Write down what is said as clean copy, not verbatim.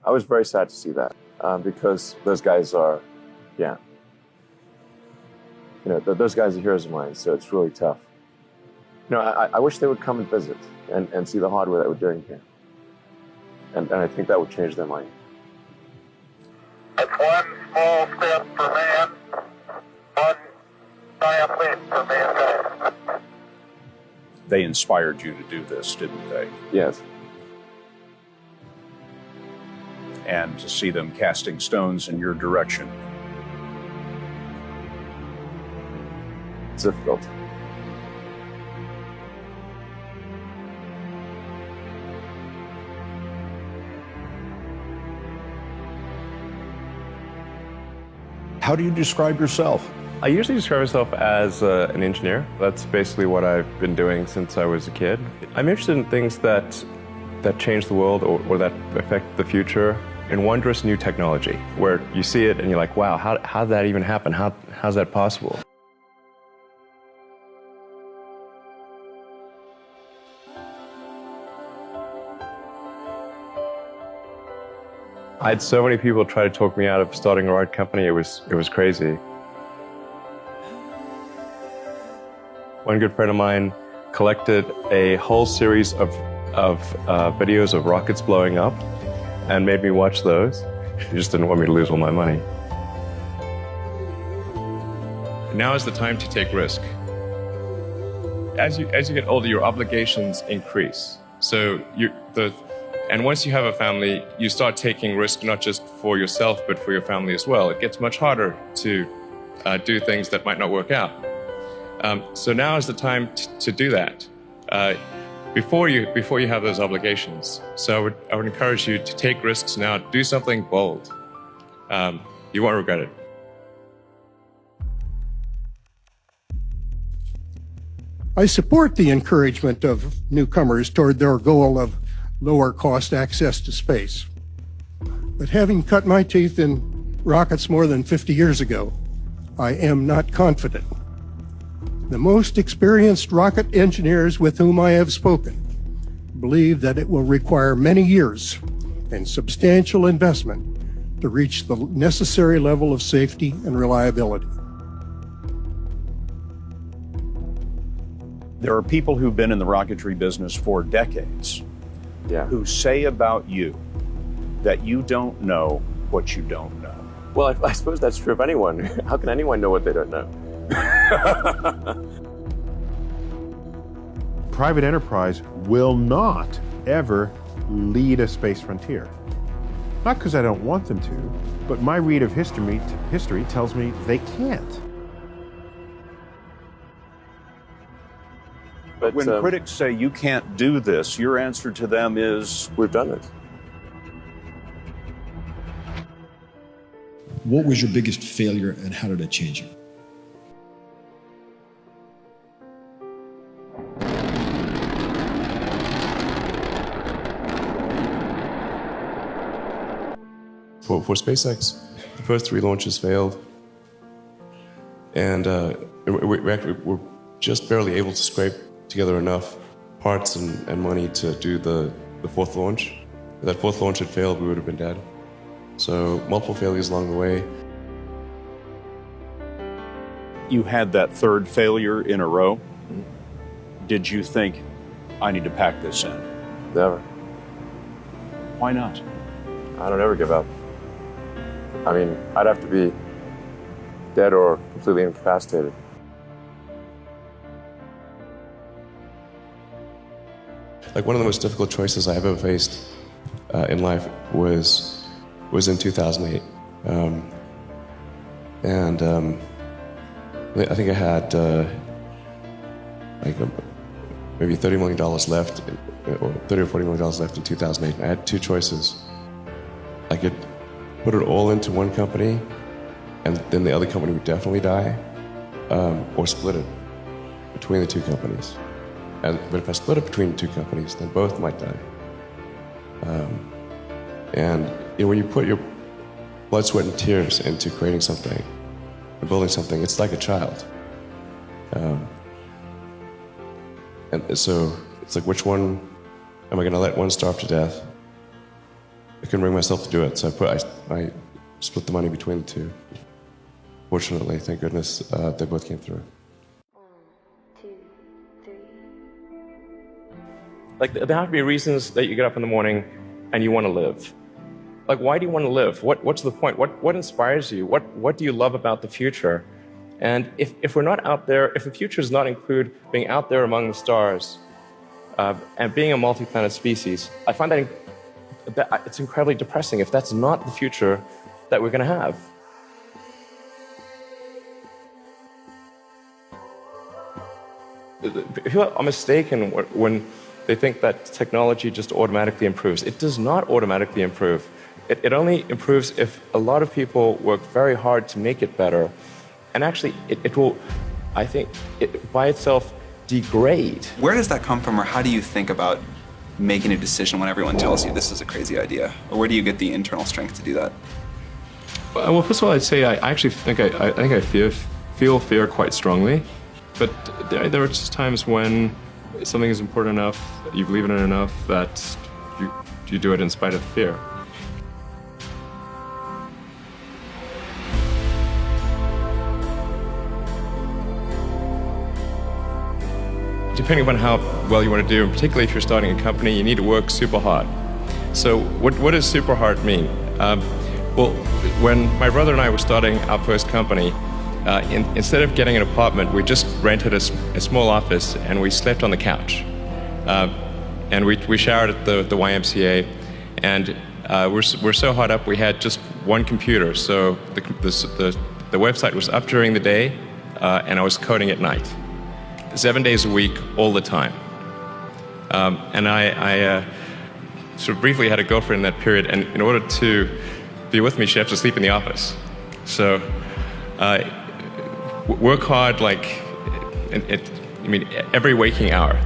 I was very sad to see that because those guys are, those guys are heroes of mine, so it's really tough. I wish they would come and visit and see the hardware that we're doing here. And I think that would change their mind. That's one small step for man, one giant leap for mankind. They inspired you to do this, didn't they? Yes. And to see them casting stones in your direction. It's difficult. How do you describe yourself? I usually describe myself as an engineer. That's basically what I've been doing since I was a kid. I'm interested in things that change the world or that affect the future in wondrous new technology, where you see it and you're like, wow, how did that even happen? How's that possible? I had so many people try to talk me out of starting a rocket company. It was crazy. One good friend of mine collected a whole series of videos of rockets blowing up and made me watch those. He just didn't want me to lose all my money. Now is the time to take risk. As you get older, your obligations increase. So and once you have a family, you start taking risk not just for yourself, but for your family as well. It gets much harder to do things that might not work out. So now is the time to do that before you have those obligations. So I would encourage you to take risks now. Do something bold. You won't regret it. I support the encouragement of newcomers toward their goal of lower cost access to space. But having cut my teeth in rockets more than 50 years ago, I am not confident. The most experienced rocket engineers with whom I have spoken believe that it will require many years and substantial investment to reach the necessary level of safety and reliability. There are people who've been in the rocketry business for decades who say about you that you don't know what you don't know. Well, I suppose that's true of anyone. How can anyone know what they don't know? Private enterprise will not ever lead a space frontier. Not because I don't want them to, but my read of history tells me they can't. But when critics say you can't do this, your answer to them is, we've done it. What was your biggest failure and how did it change you? For SpaceX, the first 3 launches failed. And we're just barely able to scrape together enough parts and money to do the 4th launch. If that 4th launch had failed, we would have been dead. So multiple failures along the way. you had that 3rd failure in a row. Did you think, I need to pack this in? Never. Why not? I don't ever give up. I mean, I'd have to be dead or completely incapacitated. Like, one of the most difficult choices I have ever faced in life was in 2008. I think I had maybe $30 million left, or $30 or $40 million left in 2008. I had 2 choices. I could put it all into one company, and then the other company would definitely die, or split it between the 2 companies. But if I split it between 2 companies, then both might die. When you put your blood, sweat, and tears into creating something, and building something, it's like a child. And so it's like, which one am I going to let one starve to death, I couldn't bring myself to do it, so I split the money between the two. Fortunately, thank goodness, they both came through. 1, 2, 3. Like, there have to be reasons that you get up in the morning and you want to live. Like, why do you want to live? What's the point? What inspires you? What do you love about the future? And if we're not out there, if the future does not include being out there among the stars and being a multi-planet species, I find that it's incredibly depressing if that's not the future that we're going to have. People are mistaken when they think that technology just automatically improves. It does not automatically improve. It only improves if a lot of people work very hard to make it better. And actually, it will, I think, by itself degrade. Where does that come from, or how do you think about making a decision when everyone tells you this is a crazy idea? Or where do you get the internal strength to do that? Well, first of all, I'd say I actually think I feel fear quite strongly. But there are just times when something is important enough, you believe in it enough, that you do it in spite of the fear. Depending on how well you want to do, and particularly if you're starting a company, you need to work super hard. So what does super hard mean? Well, when my brother and I were starting our first company, instead of getting an apartment, we just rented a small office and we slept on the couch. And we showered at the YMCA, and we're so hot up we had just one computer. So the website was up during the day, and I was coding at night. 7 days a week, all the time. And I sort of briefly had a girlfriend in that period, and in order to be with me, she had to sleep in the office. So work hard, like, every waking hour.